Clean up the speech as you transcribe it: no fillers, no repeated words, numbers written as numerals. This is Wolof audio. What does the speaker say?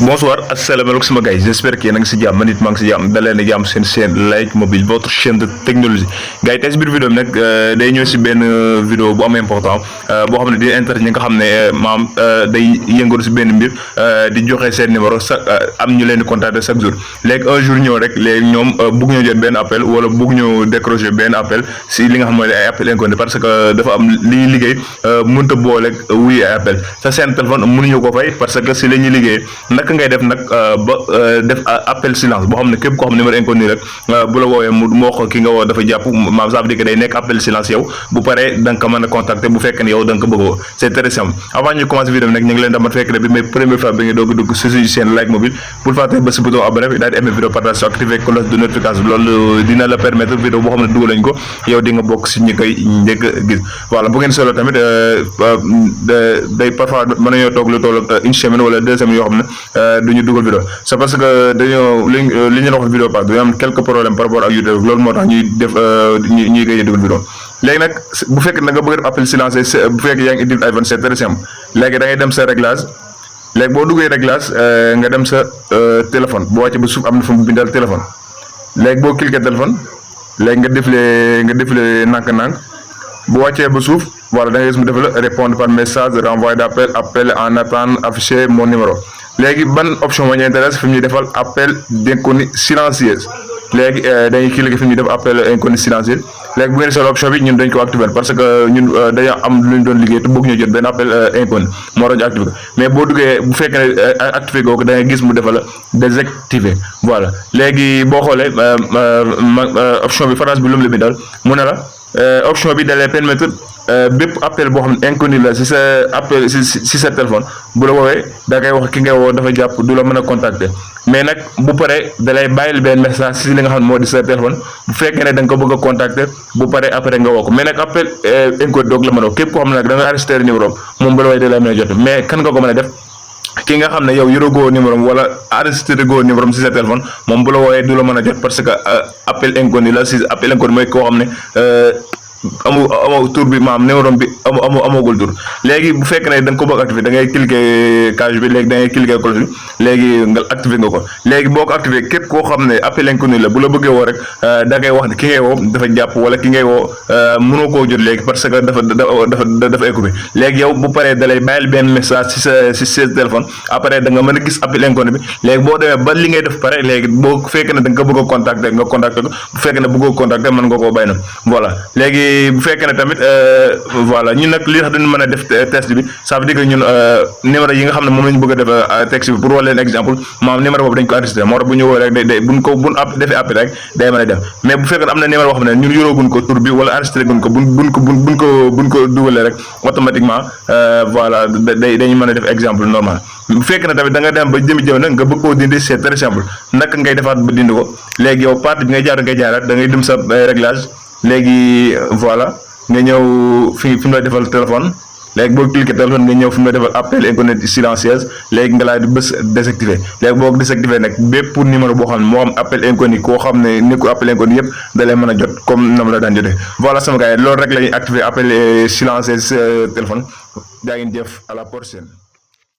Bonsoir, assalamualaikum sama gars, j'espère que yéen a ngi si jàmm man it maa ngi si jàmm dalee na jàmm seen chaîne Like Mobile votre chaîne de technologie gars yi tey si biir vidéo bi nag day ñëw si benn vidéo bu am important boo xam ne di intérêt ñi nga xam ne maam day yëngalu si benn mbir di joxe seen numéro am ñu leen di contacter chaque jour léegi un jour ñëw rek léegi ñoom bugg ñoo jot benn appel wala bugg ñoo décrocher benn appel si li nga xam mooy ay appel inconnu parce que dafa am li ñuy liggéey mënut a boole wuy ay appel sa seen téléphone mënuñu ko fay parce que si la ñuy liggéey naka ngay def nag ba def appel silence boo xam ne képp koo xam numéro inconnu rek bu la woowee mu wax ki nga woo dafa jàpp maam ça veut dire que day nekk appel silence yow bu paree da nga ko mën a contacter bu fekkee ne yow da nga ko bëgg a woo c'est très simple avant ñu commencer vidéo bi nag ñu ngi leen damat fekk ne bi mais première fois bi nga doog a dugg si suñu chaîne Like Mobile pour fàtte ba si bouton abonné bi daal di aimer vidéo partage activer cloche de notification loolu dina la permettre vidéo boo xam ne dugal lañ ko yow di nga bokk si ñi koy njëkk a gis voilà bu ngeen solo tamit day parfois mën nañoo toog lu toll une semaine wala 2 semaines yoo xam ne duñu dugal vidéo c'est parce que dañoo li ñu wax vidéo pas dañoo am quelques problèmes par rapport ak YouTube loolu moo tax ñuy def ñuy gëj a dugal vidéo léegi nag bu fekkee na nga bëgg def appel silencieux bu fekkee yaa ngi utile iPhone c'est très simple léegi da ngay dem sa réglage léegi boo duggee réglage nga dem sa téléphone boo wàccee ba suuf am na fu mu bindal téléphone léegi boo cliquer téléphone léegi nga defle nànk-nànk bu wàccee ba suuf voilà da ngay gis mu def la répondre par message renvoi d'appel appel en attente afficher mon numéro léegi ban option moo ñu intéresse fi mu ñuy defal appel d'inconnu silencieux léegi dañuy cliquer fi mu ñuy def appel inconnu silencieux léegi bu ngeen seetlu option bi ñun dañ ko activer parce que ñun dañoo am lu ñu doon liggéey te bëgg ñu jot benn appel inconnu moo tax ñu activer mais boo duggee bu fekkee ne activer googu da ngay gis mu defal désactiver voilà léegi boo xoolee option bi France bi lu mu la bindal mu ne la option bi da lay permettre bépp appel boo xam ne inconnu la si sa appel si sa téléphone bu la woowee da ngay wax ki ngay woo dafa jàpp du la mën a contacter mais nag bu paree da lay bàyyil benn message si li nga xam ne moo di sa téléphone bu fekkee ne da nga ko bëgg a contacter bu paree après nga woo ko mais nag appel inconnu doog la mën a woo képp koo xam ne nag da nga enregistré numéro moom bu la woowee da lay mën a jot mais kan nga ko mën a def ki nga xam ne yow yoroo goo numéro wala enregistré goo numéro si sa téléphone moom bu la woowee du la mën a jot parce que appel inconnu la si appel inconnu mooy koo xam ne amoo tur bi maam numéro bi amagul tur léegi bu fekk ne da nga ko bëgg activé da ngay cliquer cage bi léegi da ngay cliquer cloche bi léegi nga activé nga ko léegi boo ko activé képp koo xam ne appel inconnu la bu la bëggee woo rek da ngay wax ne ki ngay woo dafa jàpp wala ki ngay woo mënoo koo jot léegi parce que dafa écoupé léegi yow bu paree da lay bàyyil benn message si sa téléphone après da nga mën a gis appel inconnu bi léegi boo demee ba li ngay def pare léegi boo fekkee ne da nga ko bëgg a contacter nga contacter ko bu fekkee ne bëggoo contacter mën nga koo bàyyi na voilà léegi bu fekkee ne tamit voilà ñun nag li tax dañu mën a def test bi ça veut dire que ñun numéro yi nga xam ne moom la ñu bëgg a def texte bi pour wala leen exemple maanaam numéro boobu dañ ko enregistré moo tax bu ñu woo rek day buñ defee appel rek day mën a def mais bu fekkee ne am na numéro boo xam ne ñun yorooguñ ko tur bi wala enregistré guñ ko buñ ko dugalee rek automatiquement voilà dañuy mën a def exemple normal bu fekkee ne tamit da nga dem ba jëm nag nga bëgg koo dindi c'est très simple naka ngay defaat ba dindi ko léegi yow partie bi ngay jaaraat da ngay dem sa réglage léegi voilà nga ñëw fi mu lay defal téléphone léegi boo cliquer téléphone nga ñëw fi mu lay defal appel inconnu silencieux léegi nga laay di bës désactiver léegi boo ko désactiver nag bépp numéro boo xam ne moo am appel inconnu koo xam ne nekkul appel inconnu yëpp da lay mën a jot comme na ma la daan jotee voilà sama gars yi loolu rek la ñuy activer appel silencieux téléphone jaa ngeen jëf à la prochaine.